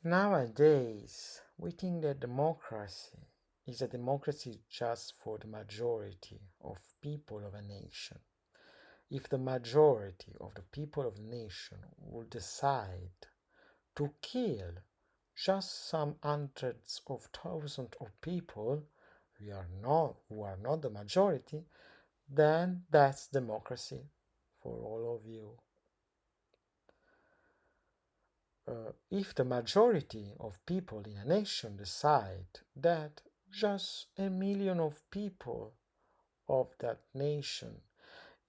Nowadays, we think that democracy is a democracy just for the majority of people of a nation. If the majority of the people of a nation would decide to kill just some hundreds of thousands of people who are not the majority, then that's democracy for all of you. If the majority of people in a nation decide that just a million of people of that nation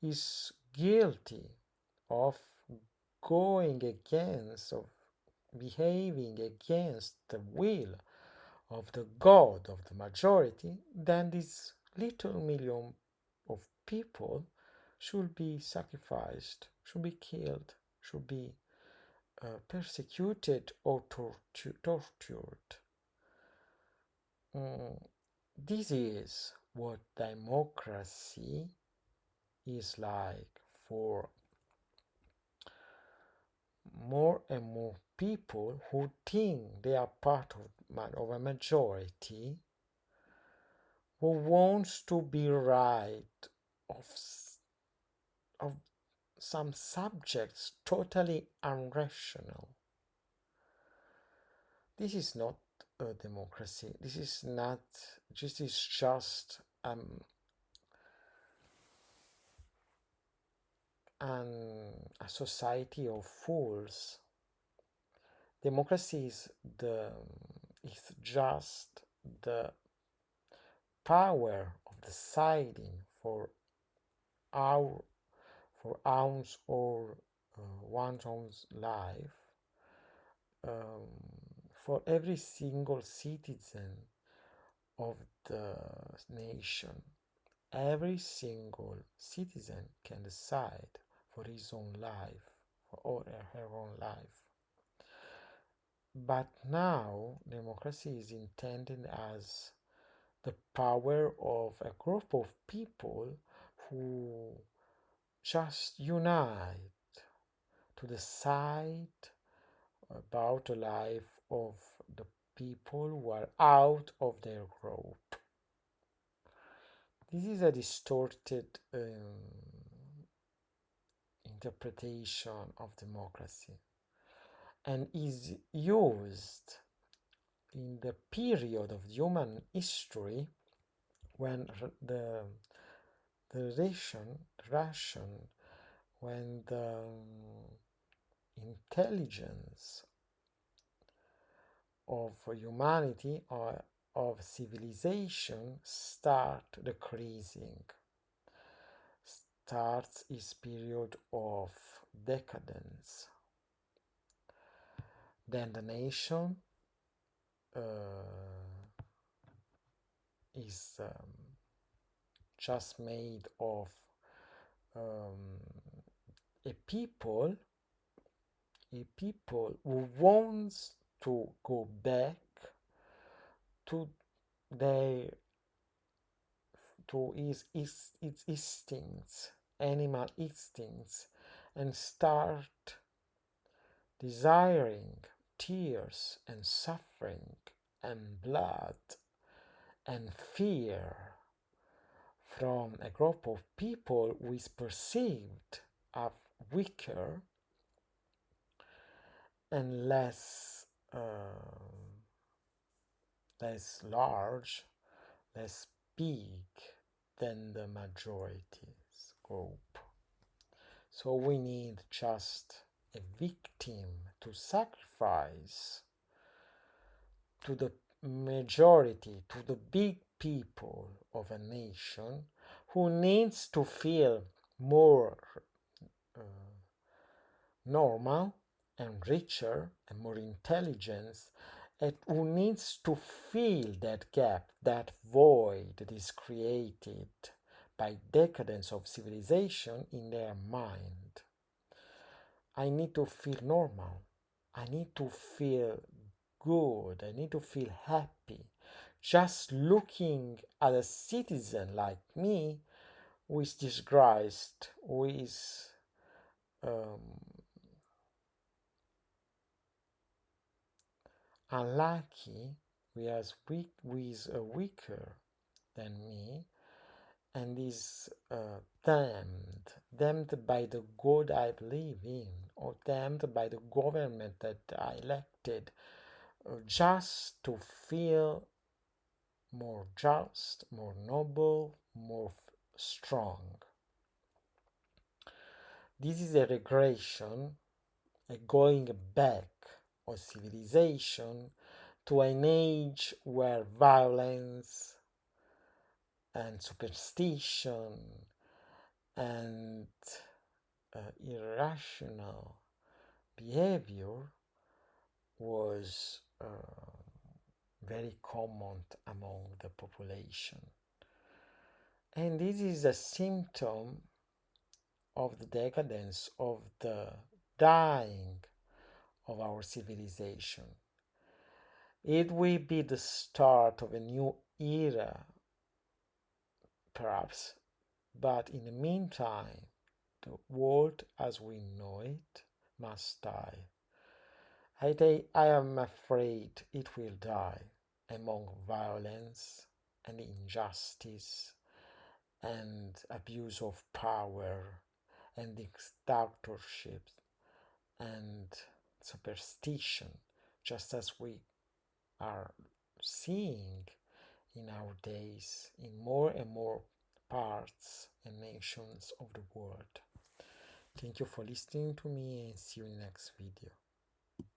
is guilty of going against, of behaving against the will of the God of the majority, then this little million of people should be sacrificed, should be killed, should be persecuted or tortured. Mm, this is what democracy is like for more and more people who think they are part of a majority who wants to be right of, of some subjects totally irrational. This is not a democracy. This is not. This is just a society of fools. Democracy is just the power of deciding our for one's or one's own life um, for every single citizen of the nation. Every single citizen can decide for his own life, for or her own life. But now, democracy is intended as the power of a group of people who just unite to decide about the life of the people who are out of their group. This is a distorted interpretation of democracy and is used in the period of human history when the ration when the intelligence of humanity or of civilization start decreasing, starts its period of decadence. Then the nation is just made of um, a people who wants to go back to their to its instincts, animal instincts, and start desiring tears and suffering and blood and fear from a group of people who is perceived as weaker and less large, less big than the majority's group. So we need just a victim to sacrifice to the majority, to the big people of a nation who needs to feel more uh, normal and richer and more intelligence, and who needs to fill that gap, that void that is created by decadence of civilization in their mind. I need to feel normal. I need to feel good. I need to feel happy. Just looking at a citizen like me who is disgraced, who is um, unlucky, who is weaker than me, and is damned by the God I believe in, or damned by the government that I elected, just to feel more just, more noble, more strong. This is a regression, a going back of civilization to an age where violence and superstition and irrational behavior was very common among the population. And this is a symptom of the decadence, of the dying of our civilization. It will be the start of a new era, perhaps, but in the meantime, the world as we know it must die. I am afraid it will die among violence and injustice and abuse of power and dictatorship and superstition, just as we are seeing in our days in more and more parts and nations of the world. Thank you for listening to me and see you in the next video.